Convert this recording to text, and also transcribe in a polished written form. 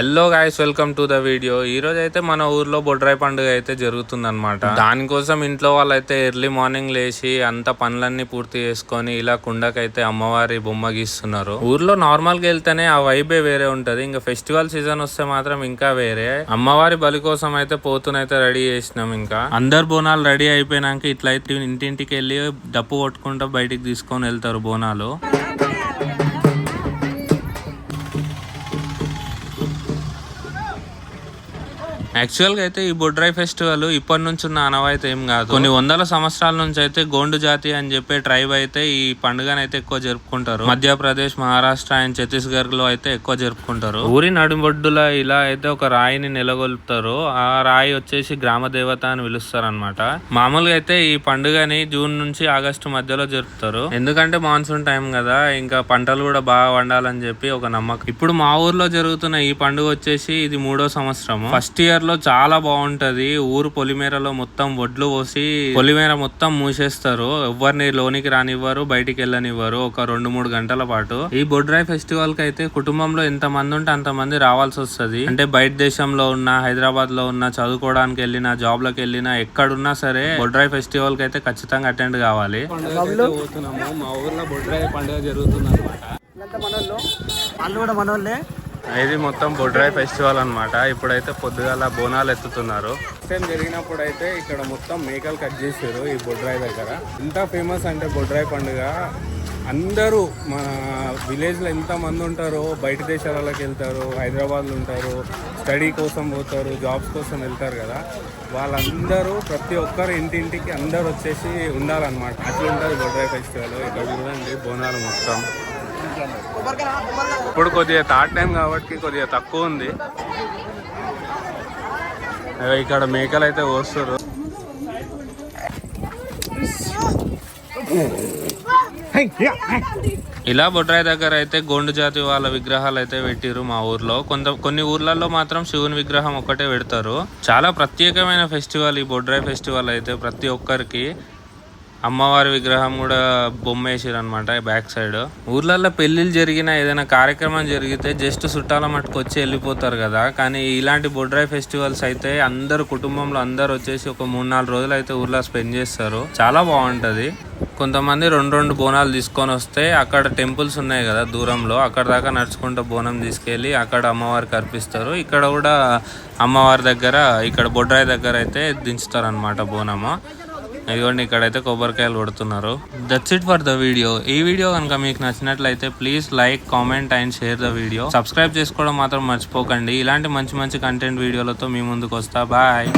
Hello guys, welcome to the video. ఈ రోజు అయితే మన ఊర్లో బొడ్రాయి పండుగ అయితే జరుగుతుంది అనమాట. దానికోసం ఇంట్లో వాళ్ళైతే ఎర్లీ మార్నింగ్ లేచి అంత పనులన్నీ పూర్తి చేసుకొని ఇలా కుండకైతే అమ్మవారి బొమ్మ గీస్తున్నారు. ఊర్లో నార్మల్ గా వెళ్తేనే ఆ వైబే వేరే ఉంటది. ఇంకా ఫెస్టివల్ సీజన్ వస్తే మాత్రం ఇంకా వేరే. అమ్మవారి బలి కోసం అయితే పోతునైతే రెడీ చేసినాం. ఇంకా అందరు బోనాలు రెడీ అయిపోయినాక ఇట్లయితే ఇంటింటికి వెళ్ళి డప్పు కొట్టుకుంటూ బయటికి తీసుకొని వెళ్తారు బోనాలు. యాక్చువల్ గా అయితే ఈ బొడ్రాయి ఫెస్టివల్ ఇప్పటి నుంచి ఉన్న ఆనవాయితీ ఏం కాదు. కొన్ని వందల సంవత్సరాల నుంచి అయితే గోండు జాతి అని చెప్పే ట్రైబ్ అయితే ఈ పండుగను అయితే ఎక్కువ జరుపుకుంటారు. మధ్యప్రదేశ్, మహారాష్ట్ర అండ్ ఛత్తీస్గఢ్ లో అయితే ఎక్కువ జరుపుకుంటారు. ఊరి నడుబొడ్డుల ఇలా అయితే ఒక రాయిని నెలకొల్పుతారు. ఆ రాయి వచ్చేసి గ్రామ దేవత అని పిలుస్తారు అనమాట. మామూలుగా అయితే ఈ పండుగని జూన్ నుంచి ఆగస్టు మధ్యలో జరుపుతారు. ఎందుకంటే మాన్సూన్ టైం కదా, ఇంకా పంటలు కూడా బాగా వండాలని చెప్పి ఒక నమ్మకం. ఇప్పుడు మా ఊర్లో జరుగుతున్న ఈ పండుగ వచ్చేసి ఇది 3వ సంవత్సరం. ఫస్ట్ ఇయర్ లో చాలా బాగుంటది. ఊరు పొలిమేరలో మొత్తం వడ్లు పోసి పొలిమేర మొత్తం మూసేస్తారు. ఎవరిని లోనికి రానివ్వరు, బయటికి వెళ్ళనివ్వరు ఒక 2-3 గంటల పాటు. ఈ బొడ్రాయి ఫెస్టివల్ కి అయితే కుటుంబంలో ఎంత మంది ఉంటే అంత మంది రావాల్సి వస్తుంది. అంటే బయట దేశంలో ఉన్న, హైదరాబాద్ లో ఉన్న, చదువుకోవడానికి వెళ్ళినా, జాబ్ లకు వెళ్ళినా, ఎక్కడున్నా సరే బొడ్రాయి ఫెస్టివల్ కి అయితే ఖచ్చితంగా అటెండ్ కావాలి. మా ఊర్లో బొడ్రాయి పండుగ జరుగుతుంది అనమాట. ఇది మొత్తం బొడ్రాయి ఫెస్టివల్ అనమాట. ఇప్పుడైతే పొద్దుగాల బోనాలు ఎత్తుతున్నారు. టైం జరిగినప్పుడు అయితే ఇక్కడ మొత్తం మేకలు కట్ చేసారు ఈ బొడ్రాయి దగ్గర. ఎంత ఫేమస్ అంటే బొడ్రాయి పండుగ, అందరూ మన విలేజ్లో ఎంతమంది ఉంటారో బయట దేశాలకి వెళ్తారు, హైదరాబాద్లో ఉంటారు, స్టడీ కోసం పోతారు, జాబ్స్ కోసం వెళ్తారు కదా, వాళ్ళందరూ ప్రతి ఒక్కరు ఇంటింటికి అందరు వచ్చేసి ఉండాలన్నమాట. అట్లా ఉంటుంది బొడ్రాయి ఫెస్టివల్. ఇక్కడ చూడండి బోనాలు మొత్తం. ఇప్పుడు కొద్దిగా థర్డ్ టైం కాబట్టి కొద్దిగా తక్కువ ఉంది. ఇక్కడ మేకలు అయితే కోస్తారు. ఇలా బొడ్రాయి దగ్గర అయితే గోండు జాతి వాళ్ళ విగ్రహాలు అయితే పెట్టిరు మా ఊర్లో. కొన్ని ఊర్లలో మాత్రం శివుని విగ్రహం ఒక్కటే పెడతారు. చాలా ప్రత్యేకమైన ఫెస్టివల్ ఈ బొడ్రాయి ఫెస్టివల్ అయితే. ప్రతి ఒక్కరికి అమ్మవారి విగ్రహం కూడా బొమ్మ వేసారు అనమాట బ్యాక్ సైడ్. ఊర్లలో పెళ్లిళ్ళు జరిగినా, ఏదైనా కార్యక్రమం జరిగితే జస్ట్ చుట్టాల మట్టుకు వచ్చి వెళ్ళిపోతారు కదా. కానీ ఇలాంటి బొడ్రాయి ఫెస్టివల్స్ అయితే అందరు కుటుంబంలో అందరు వచ్చేసి ఒక 3-4 రోజులు అయితే ఊర్లో స్పెండ్ చేస్తారు. చాలా బాగుంటది. కొంతమంది 2 బోనాలు తీసుకొని వస్తే అక్కడ టెంపుల్స్ ఉన్నాయి కదా దూరంలో, అక్కడ దాకా నడుచుకుంటూ బోనం తీసుకెళ్ళి అక్కడ అమ్మవారికి అర్పిస్తారు. ఇక్కడ కూడా అమ్మవారి దగ్గర, ఇక్కడ బొడ్రాయి దగ్గర అయితే దించుతారు అనమాట బోనము. ఇదిగోండి ఇక్కడైతే కొబ్బరికాయలు కొడుతున్నారు. That's it for the video. ఈ వీడియో కనుక మీకు నచ్చినట్లయితే please like, comment and share the video. Subscribe చేసుకోవడం మాత్రం మర్చిపోకండి. ఇలాంటి మంచి కంటెంట్ వీడియోలతో మీ ముందుకు వస్తా. బాయ్.